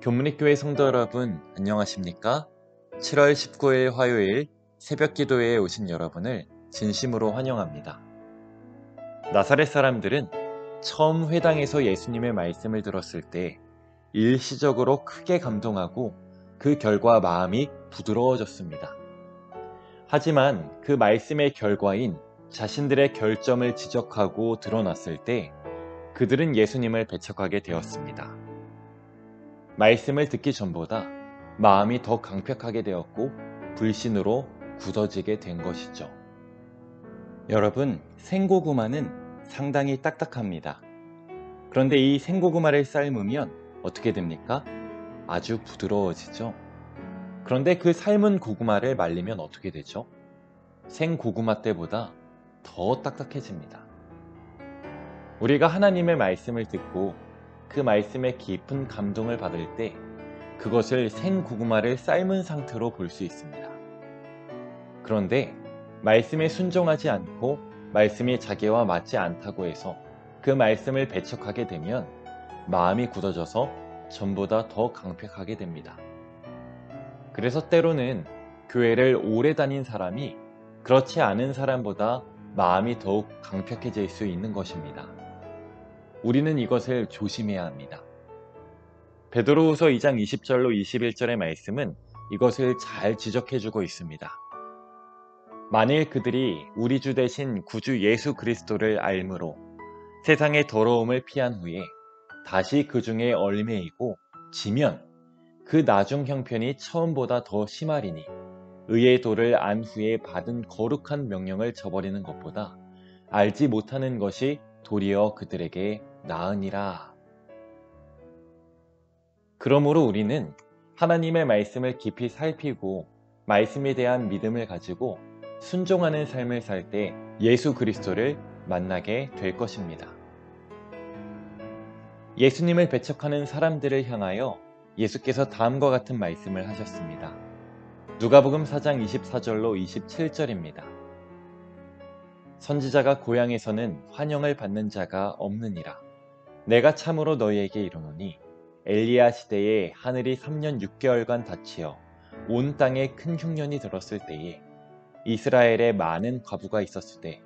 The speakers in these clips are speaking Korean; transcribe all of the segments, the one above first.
교문익교회 성도 여러분, 안녕하십니까? 7월 19일 화요일 새벽 기도회에 오신 여러분을 진심으로 환영합니다. 나사렛 사람들은 처음 회당에서 예수님의 말씀을 들었을 때 일시적으로 크게 감동하고 그 결과 마음이 부드러워졌습니다. 하지만 그 말씀의 결과인 자신들의 결점을 지적하고 드러났을 때 그들은 예수님을 배척하게 되었습니다. 말씀을 듣기 전보다 마음이 더 강팍하게 되었고 불신으로 굳어지게 된 것이죠. 여러분, 생고구마는 상당히 딱딱합니다. 그런데 이 생고구마를 삶으면 어떻게 됩니까? 아주 부드러워지죠. 그런데 그 삶은 고구마를 말리면 어떻게 되죠? 생고구마 때보다 더 딱딱해집니다. 우리가 하나님의 말씀을 듣고 그 말씀에 깊은 감동을 받을 때 그것을 생고구마를 삶은 상태로 볼 수 있습니다. 그런데 말씀에 순종하지 않고 말씀이 자기와 맞지 않다고 해서 그 말씀을 배척하게 되면 마음이 굳어져서 전보다 더 강팍하게 됩니다. 그래서 때로는 교회를 오래 다닌 사람이 그렇지 않은 사람보다 마음이 더욱 강팍해질 수 있는 것입니다. 우리는 이것을 조심해야 합니다. 베드로후서 2장 20절로 21절의 말씀은 이것을 잘 지적해주고 있습니다. 만일 그들이 우리 주 대신 구주 예수 그리스도를 알므로 세상의 더러움을 피한 후에 다시 그 중에 얽매이고 지면 그 나중 형편이 처음보다 더 심하리니 의의 도를 안 후에 받은 거룩한 명령을 저버리는 것보다 알지 못하는 것이 도리어 그들에게 나으니라. 그러므로 우리는 하나님의 말씀을 깊이 살피고 말씀에 대한 믿음을 가지고 순종하는 삶을 살 때 예수 그리스도를 만나게 될 것입니다. 예수님을 배척하는 사람들을 향하여 예수께서 다음과 같은 말씀을 하셨습니다. 누가복음 4장 24절로 27절입니다. 선지자가 고향에서는 환영을 받는 자가 없느니라. 내가 참으로 너희에게 이르노니 엘리야 시대에 하늘이 3년 6개월간 닫히어 온 땅에 큰 흉년이 들었을 때에 이스라엘에 많은 과부가 있었을 때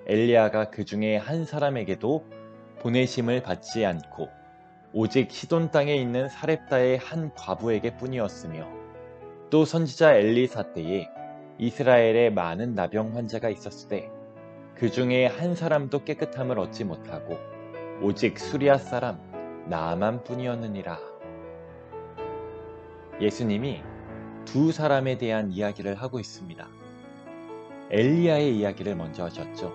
엘리야가 그 중에 한 사람에게도 보내심을 받지 않고 오직 시돈 땅에 있는 사렙다의 한 과부에게 뿐이었으며 또 선지자 엘리사 때에 이스라엘에 많은 나병 환자가 있었을 때 그 중에 한 사람도 깨끗함을 얻지 못하고 오직 수리아 사람 나아만 뿐이었느니라. 예수님이 두 사람에 대한 이야기를 하고 있습니다. 엘리야의 이야기를 먼저 하셨죠.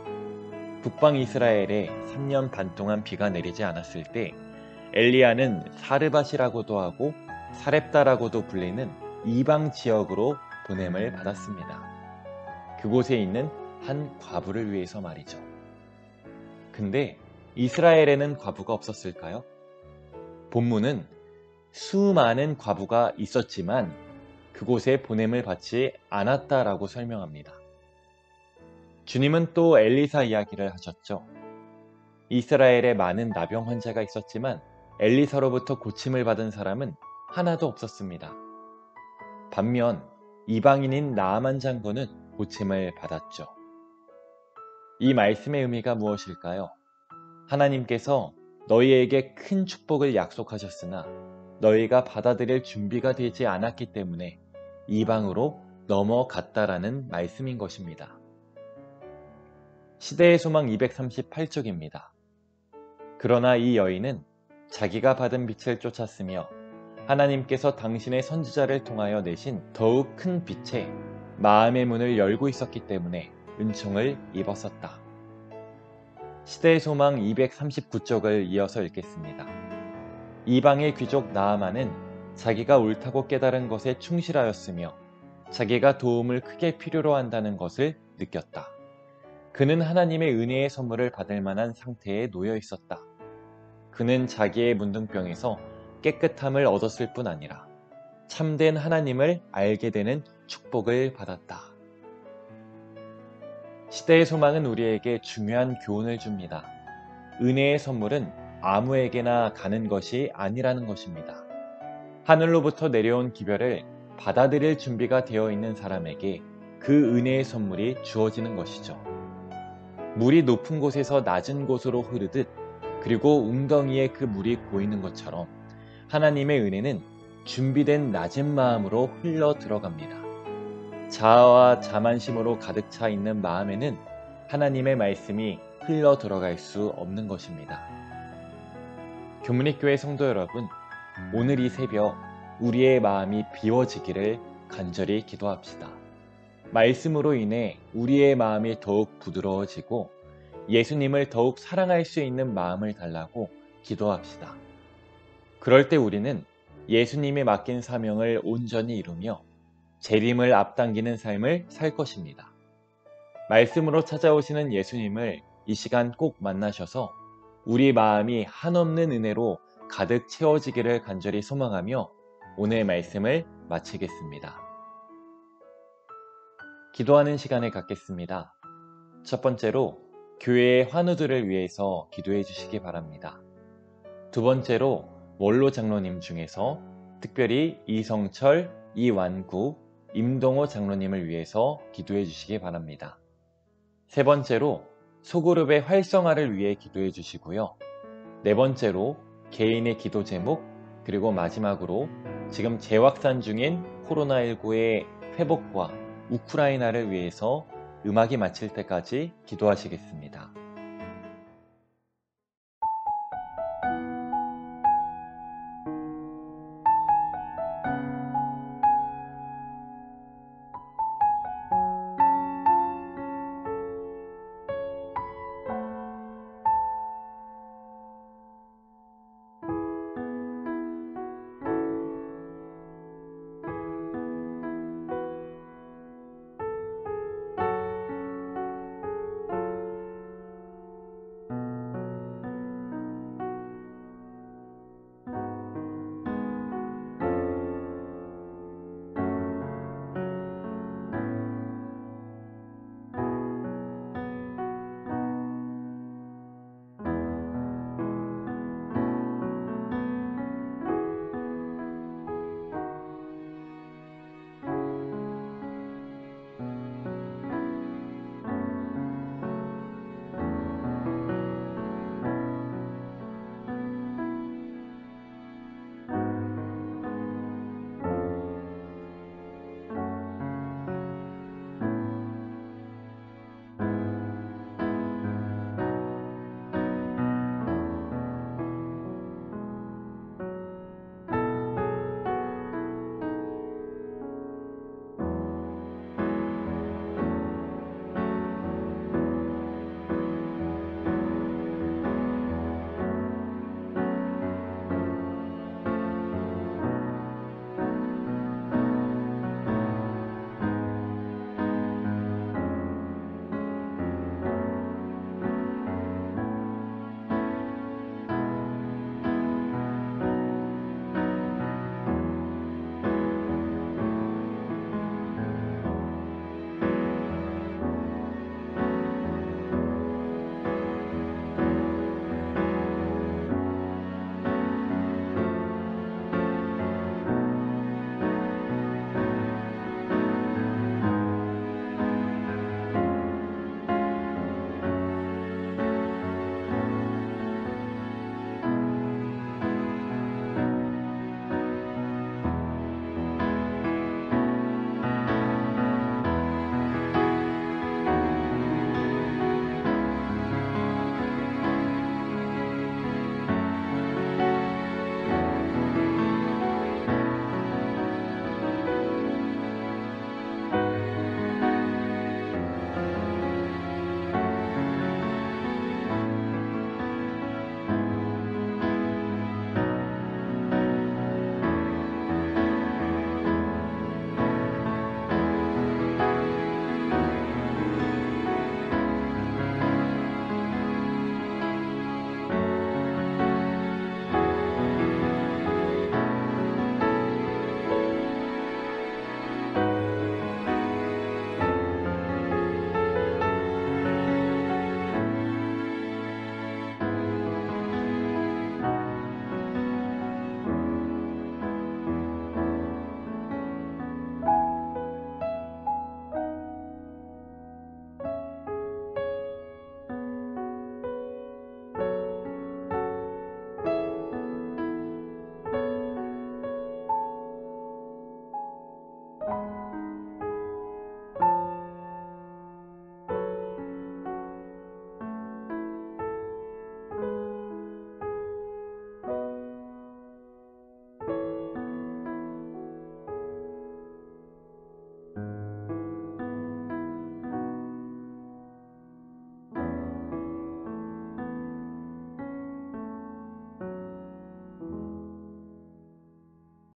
북방 이스라엘에 3년 반 동안 비가 내리지 않았을 때 엘리야는 사르밧이라고도 하고 사렙다라고도 불리는 이방 지역으로 보냄을 받았습니다. 그곳에 있는 한 과부를 위해서 말이죠. 근데 이스라엘에는 과부가 없었을까요? 본문은 수많은 과부가 있었지만 그곳에 보냄을 받지 않았다라고 설명합니다. 주님은 또 엘리사 이야기를 하셨죠. 이스라엘에 많은 나병 환자가 있었지만 엘리사로부터 고침을 받은 사람은 하나도 없었습니다. 반면 이방인인 나아만 장군은 고침을 받았죠. 이 말씀의 의미가 무엇일까요? 하나님께서 너희에게 큰 축복을 약속하셨으나 너희가 받아들일 준비가 되지 않았기 때문에 이방으로 넘어갔다라는 말씀인 것입니다. 시대의 소망 238쪽입니다. 그러나 이 여인은 자기가 받은 빛을 쫓았으며 하나님께서 당신의 선지자를 통하여 내신 더욱 큰 빛에 마음의 문을 열고 있었기 때문에 은총을 입었었다. 시대의 소망 239쪽을 이어서 읽겠습니다. 이방의 귀족 나아만은 자기가 옳다고 깨달은 것에 충실하였으며 자기가 도움을 크게 필요로 한다는 것을 느꼈다. 그는 하나님의 은혜의 선물을 받을 만한 상태에 놓여 있었다. 그는 자기의 문둥병에서 깨끗함을 얻었을 뿐 아니라 참된 하나님을 알게 되는 축복을 받았다. 시대의 소망은 우리에게 중요한 교훈을 줍니다. 은혜의 선물은 아무에게나 가는 것이 아니라는 것입니다. 하늘로부터 내려온 기별을 받아들일 준비가 되어 있는 사람에게 그 은혜의 선물이 주어지는 것이죠. 물이 높은 곳에서 낮은 곳으로 흐르듯, 그리고 웅덩이에 그 물이 고이는 것처럼 하나님의 은혜는 준비된 낮은 마음으로 흘러 들어갑니다. 자아와 자만심으로 가득 차 있는 마음에는 하나님의 말씀이 흘러 들어갈 수 없는 것입니다. 교문의교회 성도 여러분, 오늘 이 새벽 우리의 마음이 비워지기를 간절히 기도합시다. 말씀으로 인해 우리의 마음이 더욱 부드러워지고 예수님을 더욱 사랑할 수 있는 마음을 달라고 기도합시다. 그럴 때 우리는 예수님이 맡긴 사명을 온전히 이루며 재림을 앞당기는 삶을 살 것입니다. 말씀으로 찾아오시는 예수님을 이 시간 꼭 만나셔서 우리 마음이 한없는 은혜로 가득 채워지기를 간절히 소망하며 오늘 말씀을 마치겠습니다. 기도하는 시간을 갖겠습니다. 첫 번째로 교회의 환우들을 위해서 기도해 주시기 바랍니다. 두 번째로 원로 장로님 중에서 특별히 이성철, 이완구, 임동호 장로님을 위해서 기도해 주시기 바랍니다. 세 번째로 소그룹의 활성화를 위해 기도해 주시고요. 네 번째로 개인의 기도 제목, 그리고 마지막으로 지금 재확산 중인 코로나19의 회복과 우크라이나를 위해서 음악이 마칠 때까지 기도하시겠습니다.